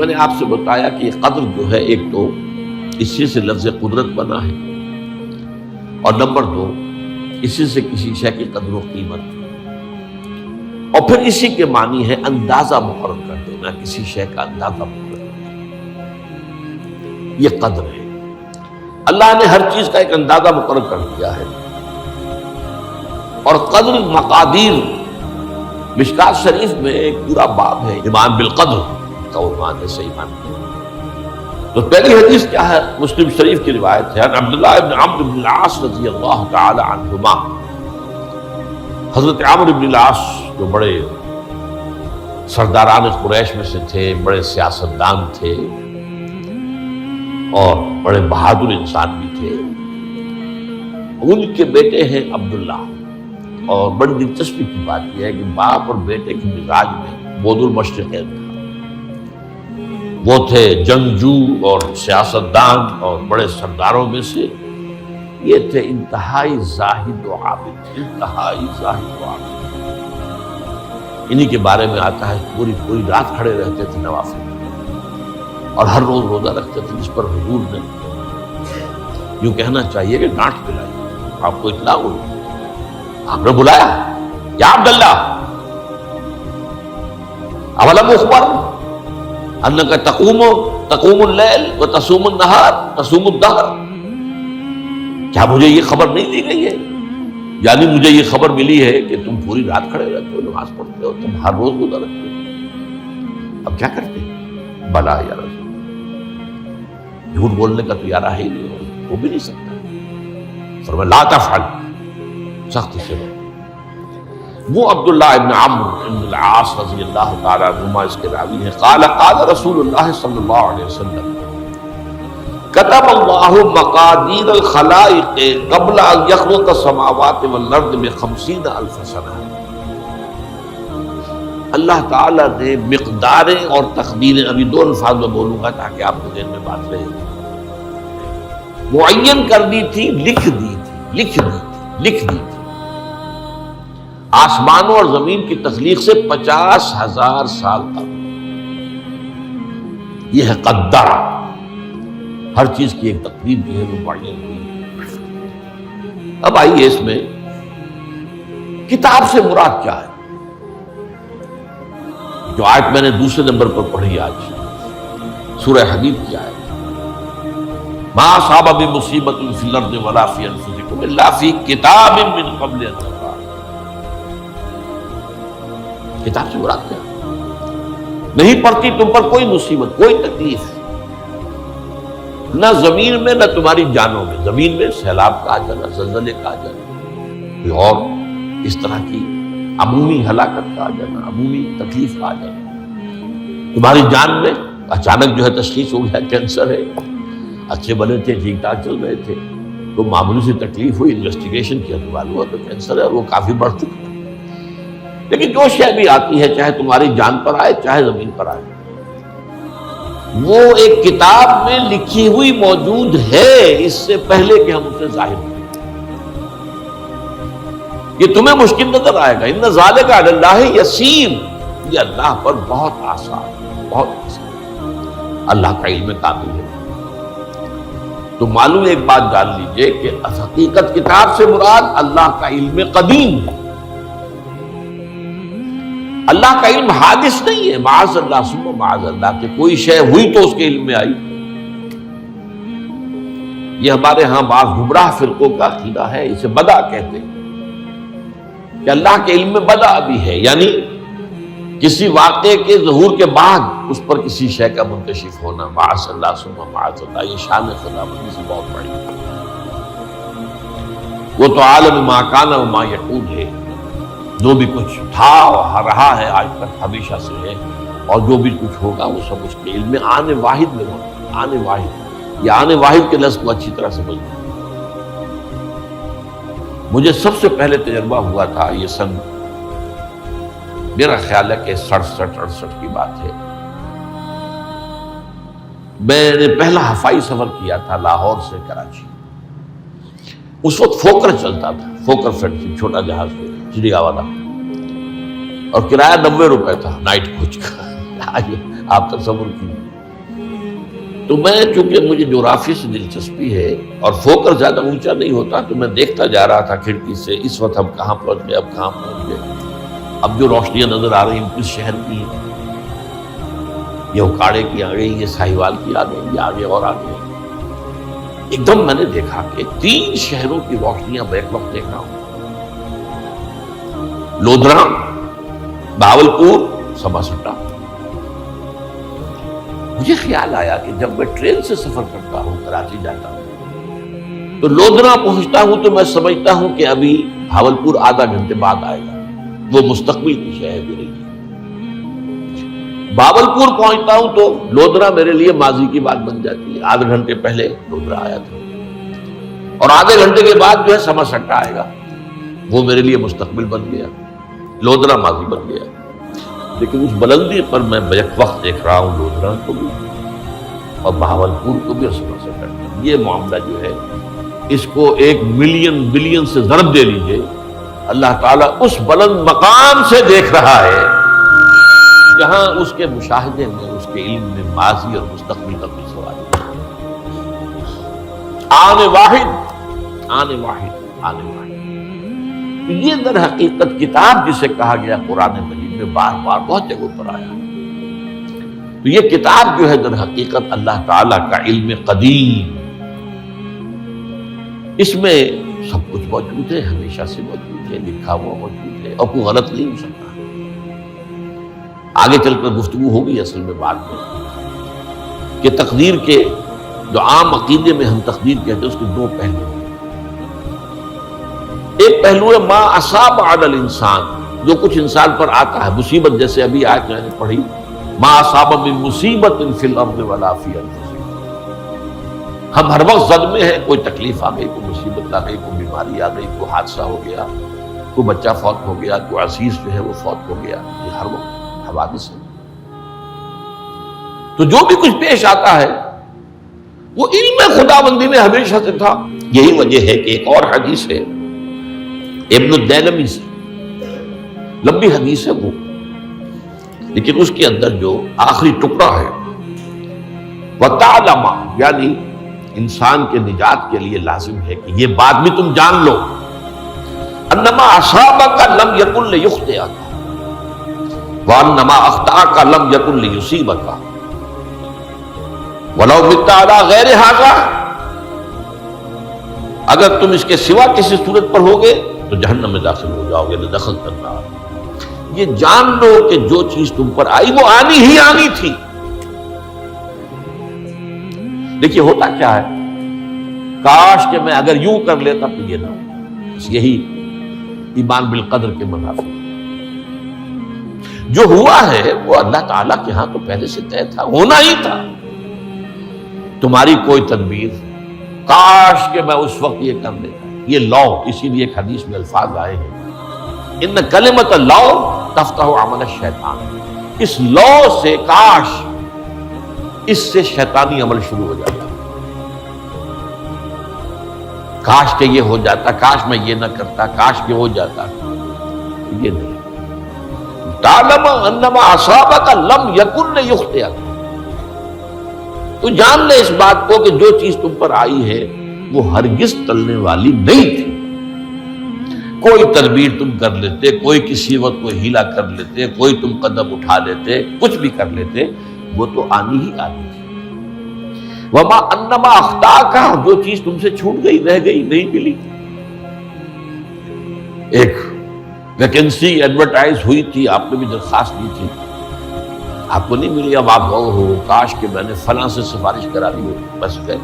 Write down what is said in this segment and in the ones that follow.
میں نے آپ سے بتایا کہ قدر جو ہے ایک تو اسی سے لفظ قدرت بنا ہے، اور نمبر دو اسی سے کسی شے کی قدر و قیمت، اور پھر اسی کے معنی ہے اندازہ مقرر کر دینا، کسی شے کا اندازہ مقرر کر دینا، یہ قدر ہے۔ اللہ نے ہر چیز کا ایک اندازہ مقرر کر دیا ہے، اور قدر مقادیر مشکات شریف میں ایک پورا باب ہے، ایمان بالقدر کا عنوان ہے، صحیح ایمان بالقدر۔ تو پہلی حدیث کیا ہے؟ مسلم شریف کی روایت ہے، عبداللہ ابن عمرو بن العاص رضی اللہ تعالی عنہما۔ حضرت عمرو بن العاص جو بڑے سرداران قریش میں سے تھے، بڑے سیاستدان تھے اور بڑے بہادر انسان بھی تھے، ان کے بیٹے ہیں عبداللہ۔ اور بڑی دلچسپی کی بات یہ ہے کہ باپ اور بیٹے کے مزاج میں بعد المشرقین تھا، وہ تھے جنگجو اور سیاستدان اور بڑے سرداروں میں سے، یہ تھے انتہائی زاہد و عابد، انتہائی زاہد و عابد۔ انہی کے بارے میں آتا ہے پوری رات کھڑے رہتے تھے نوافل، اور ہر روز روزہ رکھتے تھے، جس پر حضور نے یوں کہنا چاہیے کہ ڈانٹ پلائی۔ آپ کو اطلاع ہوئی، آپ نے بلایا، یا عبداللہ اولم اخبر انک تقوم اللیل وتصوم النہار تصوم الدہر، کیا مجھے یہ خبر نہیں دی گئی ہے؟ یعنی مجھے یہ خبر ملی ہے کہ تم پوری رات کھڑے رہتے ہو، نماز پڑھتے ہو، تم ہر روز روزہ رکھتے ہو، اب کیا کرتے؟ بلا یا رسول، جھوٹ بولنے کا تو یارہ ہی نہیں ہو بھی نہیں سکتا۔ فرمایا لا تفعل، سختی سے رہو۔ وہ عبداللہ ابن عمرو ابن العاص رضی اللہ تعالیٰ عنہما اس کے راوی ہیں، قال رسول اللہ صلی اللہ علیہ وسلم كتب اللہ مقادیر الخلائق قبل ان يخلق السماوات والارض ب50,000 سنہ۔ اللہ تعالیٰ نے مقداریں اور تقدیریں، ابھی دو الفاظ میں بولوں گا تاکہ آپ کو ذہن میں بات رہے، معین کر دی تھی، لکھ دی تھی آسمانوں اور زمین کی تخلیق سے 50,000 سال تک۔ یہ ہے قدر، ہر چیز کی ایک تقدیر جو ہے وہ معین ہوئی۔ اب آئیے اس میں کتاب سے مراد کیا ہے؟ جو آیت میں نے دوسرے نمبر پر پڑھی آج، سورہ حدید کی آیت، ما اصاب بمصیبۃ فی الارض ولا فی انفسکم الا فی کتاب من قبل ان نبرأ۔ کتاب سے مراد کیا؟ نہیں پڑتی تم پر کوئی مصیبت، کوئی تکلیف، نہ زمین میں نہ تمہاری جانوں میں۔ زمین میں سیلاب کا آ جانا، زلزلے کا آ جانا، اور اس طرح کی عمومی ہلاکت کا آ جانا، عمومی تکلیف کا آ جانا۔ تمہاری جان میں اچانک جو ہے تشخیص ہو گیا کینسر ہے، اچھے بنے تھے، ٹھیک ٹھاک چل رہے تھے، تو معمولی سی تکلیف ہوئی، انویسٹیگیشن کیا تو معلوم ہوا تو کینسر ہے، اور وہ کافی بڑھ چکا ہے۔ لیکن جو شے بھی آتی ہے، چاہے تمہاری جان پر آئے چاہے زمین پر آئے، وہ ایک کتاب میں لکھی ہوئی موجود ہے، اس سے پہلے کہ ہم اسے ظاہر کریں۔ یہ تمہیں مشکل نظر آئے گا، ان ذالک علی اللہ یسیر، یہ اللہ پر بہت آسان، بہت آسان، اللہ کا علم کامل ہے۔ تو معلوم ایک بات جان لیجئے کہ حقیقت کتاب سے مراد اللہ کا علم قدیم ہے۔ اللہ کا علم حادث نہیں ہے، معاذ اللہ ثم معاذ اللہ، کہ کوئی شے ہوئی تو اس کے علم میں آئی۔ یہ ہمارے ہاں بعض گمراہ فرقوں کا عقیدہ ہے، اسے بدع کہتے ہیں، کہ اللہ کے علم میں بدع بھی ہے، یعنی کسی واقعے کے ظہور کے بعد اس پر کسی شے کا منکشف ہونا، معاذ اللہ ثم معاذ اللہ۔ یہ شان خداوندی سے بہت بڑی ہے، وہ تو عالم ما کان و ما یکون ہے، جو بھی کچھ تھا اور رہا ہے آج تک ہمیشہ سے ہے، اور جو بھی کچھ ہوگا وہ سب اس کے علم میں آن واحد میں ہوگا۔ آن واحد، یہ آن واحد کے لفظ کو اچھی طرح سمجھ لیں۔ مجھے سب سے پہلے تجربہ ہوا تھا، یہ سن میرا خیال ہے کہ 67-68 کی بات ہے، میں نے پہلا ہفائی سفر کیا تھا لاہور سے کراچی۔ اس وقت فوکر چلتا تھا، فوکر فرینڈشپ، چھوٹا جہاز چڑیا والا، اور کرایہ 90 روپے تھا نائٹ کوچ کا۔ آپ تصور کیجیے تو میں چونکہ مجھے جغرافی سے دلچسپی ہے اور فوکس زیادہ اونچا نہیں ہوتا، تو میں دیکھتا جا رہا تھا کھڑکی سے، اس وقت ہم کہاں پہنچ گئے، اب کہاں پہنچ گئے، اب جو روشنیاں نظر آ رہی ہیں کس شہر کی ہیں، یہ اکاڑے کی آ گئی، یہ ساہیوال کی آ گئی، یہ آگے اور آگے۔ ایک دم میں نے دیکھا کہ 3 شہروں کی روشنیاں بیک وقت دیکھ رہا ہوں، لودھرا، بہاولپور، سماسٹا۔ مجھے خیال آیا کہ جب میں ٹرین سے سفر کرتا ہوں، کراچی جاتا ہوں، تو لودھرا پہنچتا ہوں تو میں سمجھتا ہوں کہ ابھی بہاولپور آدھا گھنٹے بعد آئے گا، وہ مستقبل کی شہر میرے لیے۔ بہاولپور پہنچتا ہوں تو لودھرا میرے لیے ماضی کی بات بن جاتی ہے، آدھے گھنٹے پہلے لودھرا آیا تھا، اور آدھے گھنٹے کے بعد جو ہے سماسٹا آئے گا، وہ میرے لیے مستقبل بن گیا، لودھرا ماضی بن گیا۔ لیکن اس بلندی پر میں بیک وقت دیکھ رہا ہوں لودھرا کو بھی اور بہاولپور کو بھی، اور سماسٹا کو۔ یہ معاملہ جو ہے اس کو 1 ملین بلین سے ضرب دے لیجئے، اللہ تعالیٰ اس بلند مقام سے دیکھ رہا ہے جہاں اس کے مشاہدے میں، اس کے علم میں ماضی اور مستقبل کا کوئی سوال نہیں۔ آنے واحد، آنے واحد، آنے واحد۔ یہ در حقیقت کتاب جسے کہا گیا قرآن مجید میں بار بار بہت جگہوں پر آیا، تو یہ کتاب جو ہے در حقیقت اللہ تعالیٰ کا علم قدیم، اس میں سب کچھ موجود ہے، ہمیشہ سے موجود ہے، لکھا ہوا موجود ہے، اور کوئی غلط نہیں ہو سکتا۔ آگے چل کر گفتگو ہوگی اصل میں بعد میں کہ تقدیر کے جو عام عقیدے میں ہم تقدیر کہتے ہیں، اس کے 2 پہلو ہیں۔ ایک پہلو ہے ما اصاب علی الانسان، جو کچھ انسان پر آتا ہے مصیبت، جیسے ابھی آیت میں نے پڑھی ما اصاب من مصیبت فی الارض ولا فی انفسکم۔ ہم ہر وقت زد میں ہیں، کوئی تکلیف آ گئی، کوئی مصیبت آ گئی، کوئی بیماری آ گئی، کوئی حادثہ ہو گیا، کوئی بچہ فوت ہو گیا، کوئی عزیز جو ہے وہ فوت ہو گیا، یہ ہر وقت حوادث ہے۔ تو جو بھی کچھ پیش آتا ہے وہ علم خداوندی میں ہمیشہ سے تھا۔ یہی وجہ ہے کہ ایک اور حدیث ہے ابن الدیلمی سے، لمبی حدیث ہے وہ، لیکن اس کے اندر جو آخری ٹکڑا ہے وَتَعْلَمَ، یعنی انسان کے نجات کے لیے لازم ہے کہ یہ بات بھی تم جان لو، انما اصابک لم یکن لیخطئک وانما اخطأک لم یکن لیصیبک ولو مت علی غیر ھذا، اگر تم اس کے سوا کسی صورت پر ہوگے تو جہنم میں داخل ہو جاؤ گے، دخل کرنا۔ یہ جان لو کہ جو چیز تم پر آئی وہ آنی ہی آنی تھی۔ دیکھیے ہوتا کیا ہے، کاش کہ میں اگر یوں کر لیتا تو یہ نہ ہو، بس یہی ایمان بالقدر کے منافع۔ جو ہوا ہے وہ اللہ تعالیٰ کے ہاں تو پہلے سے طے تھا، ہونا ہی تھا۔ تمہاری کوئی تدبیر، کاش کہ میں اس وقت یہ کر لیتا، یہ لاؤ۔ اسی لیے ایک حدیث میں الفاظ آئے ہیں ان کلمۃ لاؤ تفتح عمل الشیطان، اس لاؤ سے، کاش، اس سے شیطانی عمل شروع ہو جاتا، کاش کہ یہ ہو جاتا، کاش میں یہ نہ کرتا، کاش کہ ہو جاتا، یہ نہیں۔ تعلم انما اصابک لم یکن لیخطئک، تو جان لے اس بات کو کہ جو چیز تم پر آئی ہے وہ ہرگز ٹلنے والی نہیں تھی۔ کوئی تدبیر تم کر لیتے، کوئی کسی وقت کوئی ہیلا کر لیتے، کوئی تم قدم اٹھا لیتے، کچھ بھی کر لیتے، وہ تو آنی ہی آنی تھی۔ وما انما اخطاک، جو چیز تم سے چھوٹ گئی، رہ گئی، نہیں ملی۔ ایک ویکنسی ایڈورٹائز ہوئی تھی، آپ نے بھی درخواست دی تھی، آپ کو نہیں ملی، اب آپ گو ہو، کاش کہ میں نے فلاں سے سفارش کرا دی ہو، بس گئے۔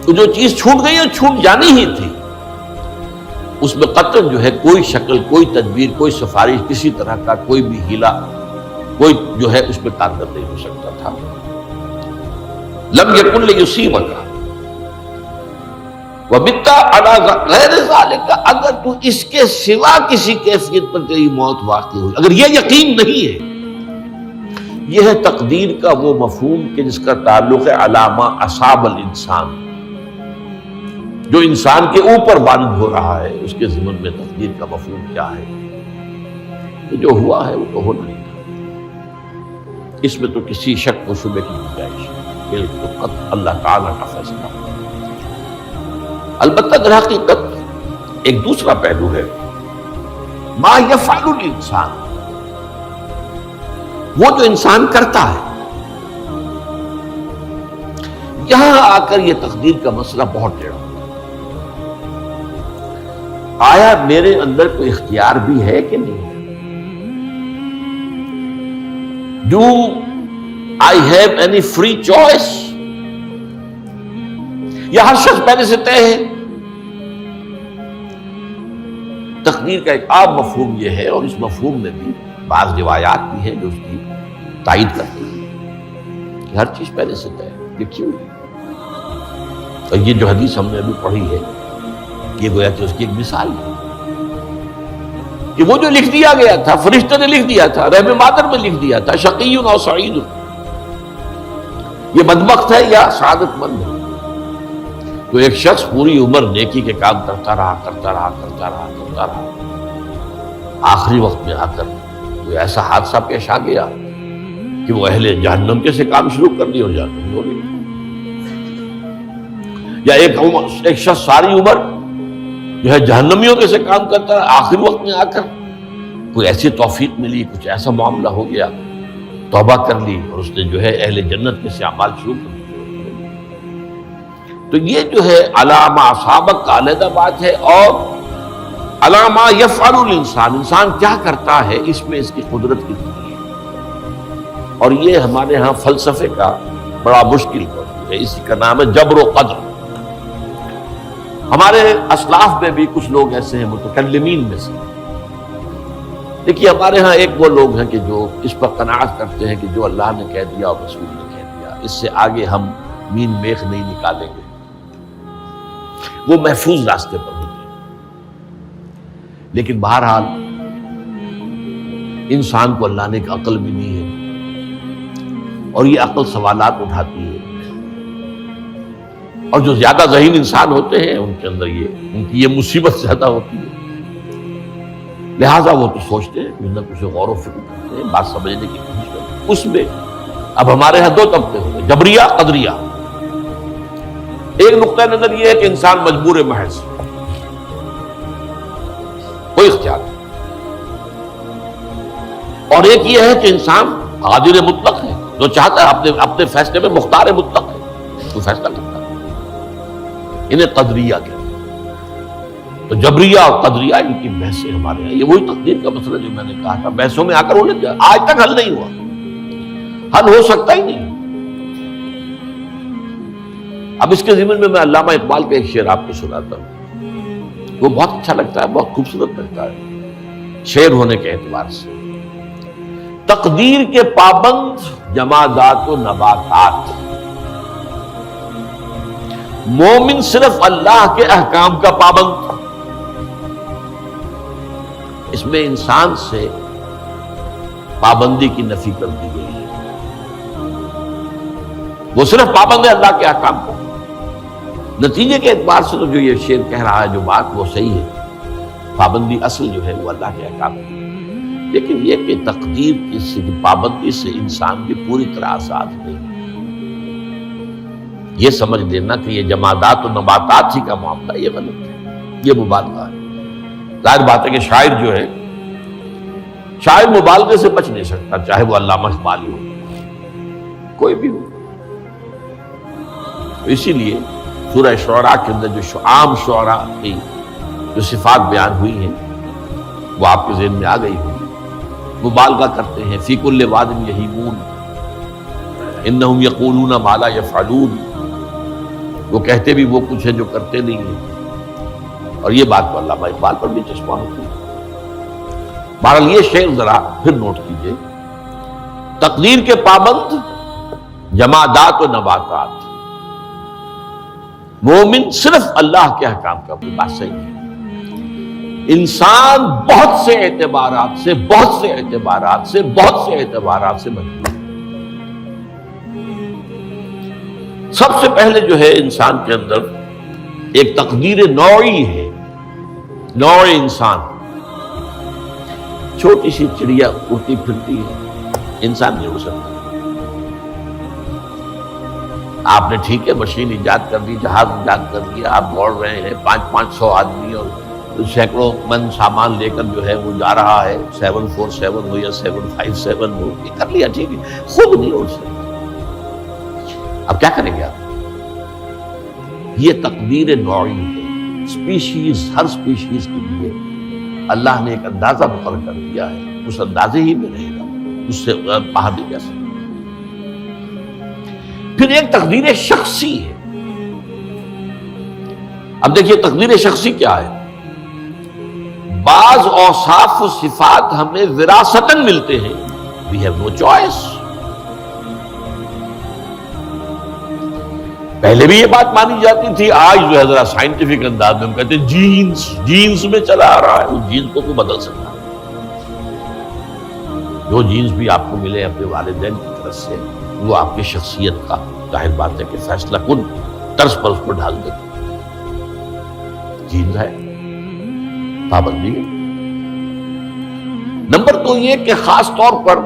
تو جو چیز چھوٹ گئی اور چھوٹ جانی ہی تھی، اس میں قطعاً جو ہے کوئی شکل، کوئی تدبیر، کوئی سفارش، کسی طرح کا کوئی بھی ہیلا، کوئی جو ہے اس پہ کارگر نہیں ہو سکتا تھا۔ لم یکن لیصیبک وبت علی غیر ذلک، اگر تو اس کے سوا کسی کیفیت پر تیری موت واقع ہوئی، اگر یہ یقین نہیں ہے، یہ ہے تقدیر کا وہ مفہوم کہ جس کا تعلق ہے علامہ اصاب الانسان، جو انسان کے اوپر وارد ہو رہا ہے، اس کے ضمن میں تقدیر کا مفہوم کیا ہے؟ جو ہوا ہے وہ تو ہونا ہی تھا۔ اس میں تو کسی شک و شبے کی گنجائش ہے، یہ تو قطع اللہ تعالیٰ کا فیصلہ ہے۔ البتہ در حقیقت ایک دوسرا پہلو ہے، ما یفعل الانسان، وہ جو انسان کرتا ہے۔ یہاں آ کر یہ تقدیر کا مسئلہ بہت ٹیڑھا ہوتا ہے۔ آیا میرے اندر کوئی اختیار بھی ہے کہ نہیں؟ Do I have any free choice؟ یا ہر شخص پہلے سے طے ہے؟ تقدیر کا ایک عام مفہوم یہ ہے، اور اس مفہوم میں بھی بعض روایات بھی ہیں جو اس کی تائید کرتی ہیں کہ ہر چیز پہلے سے طے ہے۔ یہ کیوں؟ اور یہ جو حدیث ہم نے ابھی پڑھی ہے، یہ گویا کہ اس کی ایک مثال ہے کہ وہ جو لکھ دیا گیا تھا، فرشتے نے لکھ دیا تھا، رحم مادر میں لکھ دیا تھا، شقی و سعید، یہ بدبخت ہے یا سعادت مند ہے۔ تو ایک شخص پوری عمر نیکی کے کام کرتا رہا، آخری وقت میں آ کر کوئی ایسا حادثہ پیش آ گیا کہ وہ اہل جہنم کے سے کام شروع کر دی اور جہنم ہو گئی۔ یا ایک شخص ساری عمر جو ہے جہنمیوں کے سے کام کرتا ہے، آخری وقت میں آ کر کوئی ایسی توفیق ملی، کچھ ایسا معاملہ ہو گیا، توبہ کر لی اور اس نے جو ہے اہل جنت کے سے اعمال شروع کر دی۔ تو یہ جو ہے علامہ اصابک کا علیحدہ بات ہے، اور علامہ یفعل الانسان، انسان کیا کرتا ہے، اس میں اس کی قدرت کتنی ہے۔ اور یہ ہمارے ہاں فلسفے کا بڑا مشکل ہے، اسی کا نام ہے جبر و قدر۔ ہمارے اسلاف میں بھی کچھ لوگ ایسے ہیں متکلمین میں سے، دیکھیے ہمارے ہاں ایک وہ لوگ ہیں کہ جو اس پر قناعت کرتے ہیں کہ جو اللہ نے کہہ دیا اور رسول نے کہہ دیا، اس سے آگے ہم مین میخ نہیں نکالیں گے، وہ محفوظ راستے پر ہوتے ہیں۔ لیکن بہرحال انسان کو اللہ نے ایک عقل بھی دی ہے، اور یہ عقل سوالات اٹھاتی ہے، اور جو زیادہ ذہین انسان ہوتے ہیں ان کے اندر ان کی یہ مصیبت زیادہ ہوتی ہے، لہٰذا وہ تو سوچتے ہیں، کچھ نہ کچھ غور و فکر کرتے ہیں، بات سمجھنے کی کوشش کرتے ہیں۔ اس میں اب ہمارے ہاں دو طبقے ہوئے، جبریہ، قدریہ۔ ایک نقطہ نظر یہ ہے کہ انسان مجبور محض، کوئی اختیار نہیں، اور ایک یہ ہے کہ انسان قادر مطلق ہے، جو چاہتا ہے اپنے فیصلے میں مختار مطلق ہے، تو فیصلہ کرتا ہے۔ انہیں قدریہ کہتے ہیں۔ تو جبریہ اور قدریہ ان کی بحثیں ہمارے ہیں، یہ وہی تقدیر کا مسئلہ جو میں نے کہا تھا، بحثوں میں آ کر الجھ گیا، آج تک حل نہیں ہوا، حل ہو سکتا ہی نہیں۔ اب اس کے ضمن میں علامہ اقبال کا ایک شعر آپ کو سناتا ہوں، وہ بہت اچھا لگتا ہے، بہت خوبصورت لگتا ہے شعر ہونے کے اعتبار سے۔ تقدیر کے پابند جمادات و نباتات، مومن صرف اللہ کے احکام کا پابند۔ اس میں انسان سے پابندی کی نفی کر دی گئی ہے، وہ صرف پابند ہے اللہ کے احکام کو۔ نتیجے کے اعتبار سے تو جو یہ شعر کہہ رہا ہے جو بات، وہ صحیح ہے، پابندی اصل جو ہے وہ اللہ کے احکام کی، لیکن یہ کہ تقدیر کی پابندی سے انسان کی پوری طرح آزاد نہیں۔ یہ سمجھ لینا کہ یہ جمادات و نباتات ہی کا معاملہ، یہ غلط ہے، یہ مبالغہ ہے۔ ظاہر بات ہے کہ شاعر جو ہے، شاعر مبالغے سے بچ نہیں سکتا، چاہے وہ علامہ اقبال ہو، کوئی بھی ہو۔ اسی لیے سورہ شعراء کے اندر جو عام شعراء کی جو صفات بیان ہوئی ہیں وہ آپ کے ذہن میں آ گئی ہوئی۔ مبالغہ کرتے ہیں، فی کل واد یہیمون انہم یقولون ما لا یفعلون، وہ کہتے بھی وہ کچھ ہے جو کرتے نہیں ہیں، اور یہ بات تو علامہ اقبال پر بھی چشمہ ہوتی ہے۔ بہرحال یہ شعر ذرا پھر نوٹ کیجئے، تقدیر کے پابند جمادات و نباتات، مومن صرف اللہ کے احکام کا، بات صحیح ہے۔ انسان بہت سے اعتبارات سے مجبور ہے۔ سب سے پہلے جو ہے انسان کے اندر ایک تقدیر نوعی ہے، نوع انسان۔ چھوٹی سی چڑیا اڑتی پھرتی ہے، انسان نہیں اڑ سکتا، آپ نے ٹھیک ہے مشین ایجاد کر دی، جہاز ایجاد کر دیا، آپ دوڑ رہے ہیں 500 آدمی اور سینکڑوں من سامان لے کر جو ہے وہ جا رہا ہے، 747 ہو یا 757 ہو، یہ کر لیا ٹھیک ہے، خود نہیں اڑ سکتے، اب کیا کریں گے آپ؟ یہ تقدیر نوعی ہے، سپیشیز، ہر سپیشیز کے لیے اللہ نے ایک اندازہ مقرر کر دیا ہے، اس اندازے ہی میں رہے گا، اس سے باہر نہیں جا سکتا۔ پھر ایک تقدیر شخصی ہے۔ اب دیکھیے تقدیر شخصی کیا ہے؟ بعض اوصاف و صفات ہمیں وراثتاً ملتے ہیں، we have no choice۔ پہلے بھی یہ بات مانی جاتی تھی، آج جو ہے ذرا سائنٹیفک انداز میں ہم کہتے ہیں جینز میں چلا آ رہا ہے، اس جینز کو بدل سکتا ہے۔ جو جینز بھی آپ کو ملے اپنے والدین کی طرف سے، وہ آپ کی شخصیت کا ظاہر بات ہے کہ فیصلہ کن طرز پر اس کو ڈھال دیتے، جینز ہے، پابندی ہے۔ نمبر 2 یہ کہ خاص طور پر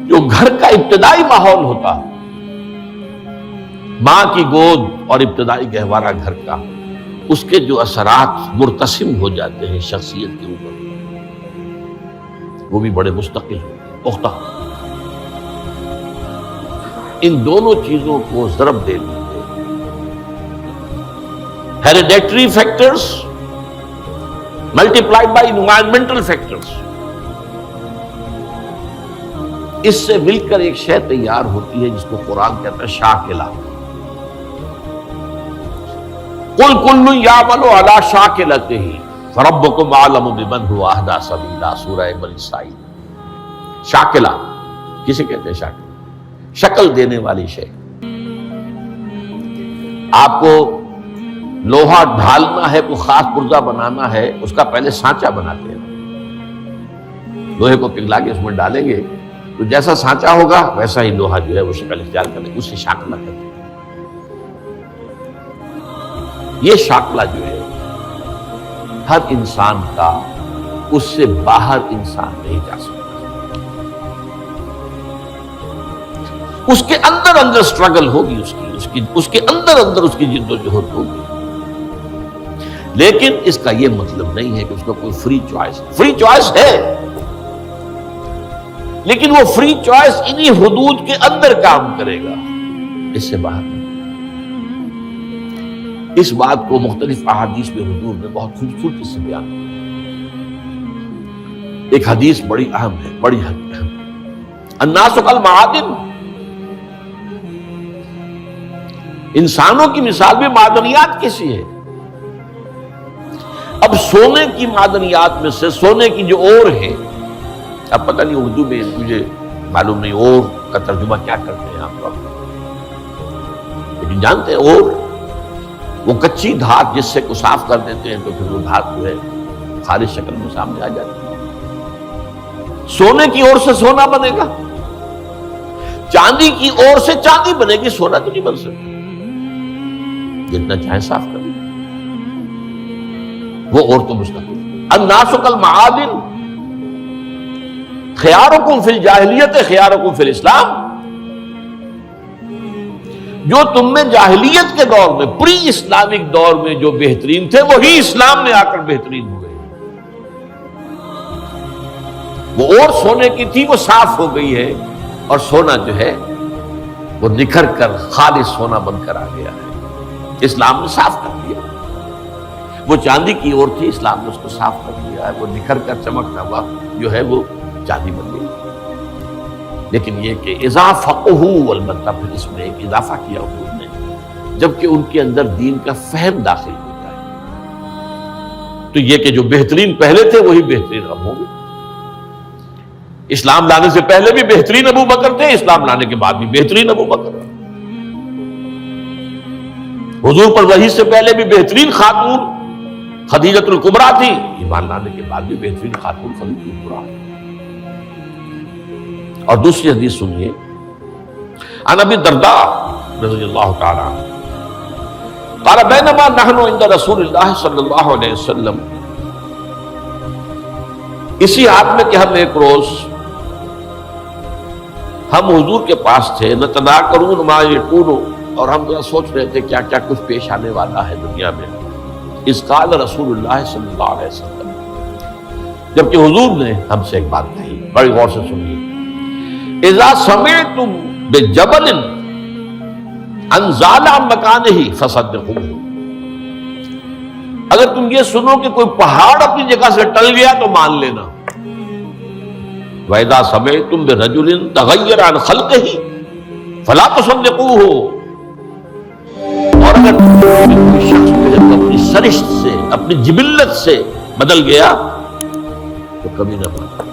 جو گھر کا ابتدائی ماحول ہوتا ہے، ماں کی گود اور ابتدائی گہوارہ گھر کا، اس کے جو اثرات مرتسم ہو جاتے ہیں شخصیت کے اوپر، وہ بھی بڑے مستقل پختہ۔ ان دونوں چیزوں کو ضرب دے دیتے hereditary factors multiplied by environmental factors, اس سے مل کر ایک شے تیار ہوتی ہے جس کو قرآن کہتا ہے شاکلہ۔ قل کل یعمل علی شاکلتہ فربکم اعلم بمن هو اہدی سبیلا، سورہ بنی اسرائیل۔ شاکلہ کسے کہتے ہیں؟ شاکلہ شکل دینے والی شے۔ آپ کو لوہا ڈھالنا ہے، کوئی خاص پرزہ بنانا ہے، اس کا پہلے سانچہ بناتے ہیں، لوہے کو پگھلا کے اس میں ڈالیں گے تو جیسا سانچہ ہوگا ویسا ہی لوہا جو ہے وہ شکل اختیار کرے گا، اسے شاکلہ کہتے ہیں۔ یہ شاکلہ جو ہے ہر انسان کا، اس سے باہر انسان نہیں جا سکتا، اس کے اندر سٹرگل ہوگی، اس کے اندر اس کی جد و جہد ہوگی، لیکن اس کا یہ مطلب نہیں ہے کہ اس کا کوئی فری چوائس ہے۔ فری چوائس ہے، لیکن وہ فری چوائس انہی حدود کے اندر کام کرے گا، اس سے باہر نہیں۔ اس بات کو مختلف احادیث میں حضور نے بہت خوبصورتی سے بیان کیا۔ ایک حدیث بڑی اہم ہے، بڑی اہم۔ الناس کالمعادن، انسانوں کی مثال بھی معدنیات کیسی ہے؟ اب سونے کی معدنیات میں سے سونے کی جو اور ہے، اب پتہ نہیں اردو میں مجھے معلوم نہیں اور کا ترجمہ کیا کرتے ہیں آپ لوگ، لیکن جانتے ہیں اور وہ کچی دھات جس سے کو صاف کر دیتے ہیں تو پھر وہ دھات جو ہے خالص شکل میں سامنے آ جاتی ہے۔ سونے کی اور سے سونا بنے گا، چاندی کی اور سے چاندی بنے گی، سونا تو نہیں بن سکتا، جتنا چاہے صاف کر لیں، وہ اور تو مستقل۔ الناس کالمعادن خیارکم فی الجاہلیت خیارکم فی الاسلام، جو تم میں جاہلیت کے دور میں، پری اسلامک دور میں جو بہترین تھے، وہی اسلام میں آ کر بہترین ہوئے۔ وہ اور سونے کی تھی، وہ صاف ہو گئی ہے، اور سونا جو ہے وہ نکھر کر خالص سونا بن کر آ گیا ہے، اسلام نے صاف کر دیا۔ وہ چاندی کی اور تھی، اسلام نے اس کو صاف کر دیا ہے، وہ نکھر کر چمکتا ہوا جو ہے وہ چاندی بن گئی۔ لیکن یہ کہ اضافہ البتہ پھر اس میں ایک اضافہ کیا حضور نے، جبکہ ان کے اندر دین کا فہم داخل ہوتا ہے، تو یہ کہ جو بہترین پہلے تھے وہی بہترین اب ہوں گے۔ اسلام لانے سے پہلے بھی بہترین ابو بکر تھے، اسلام لانے کے بعد بھی بہترین ابو بکر۔ حضور پر وحی سے پہلے بھی بہترین خاتون خدیجۃ الکبریٰ تھی، ایمان لانے کے بعد بھی بہترین خاتون خدیجۃ الکبریٰ۔ اور دوسری حدیث سنیے، عن ابی الدرداء رضی اللہ تعالی عنہ قال بینما نحن عند رسول اللہ صلی اللہ علیہ وسلم، اسی حال میں کہ ہم ایک روز ہم حضور کے پاس تھے، نتناکرون ما یکون، اور ہم ذرا سوچ رہے تھے کیا کیا کچھ پیش آنے والا ہے دنیا میں۔ اذ قال رسول اللہ صلی اللہ علیہ وسلم، جبکہ حضور نے ہم سے ایک بات کہی، بڑی غور سے سنیے، اذا سمعتم بجبل انزال عن مکانہ فصدقوہ، اگر تم یہ سنو کہ کوئی پہاڑ اپنی جگہ سے ٹل گیا تو مان لینا۔ وَإِذَا سَمِعْتُمْ بِرَجُلٍ تَغَيَّرَ عَنْ خَلْقِهِ فَلَا تُصَدِّقُوهُ، اور اگر کوئی شخص اپنی سرشت سے، اپنی جبلت سے بدل گیا تو کبھی نہ مانو۔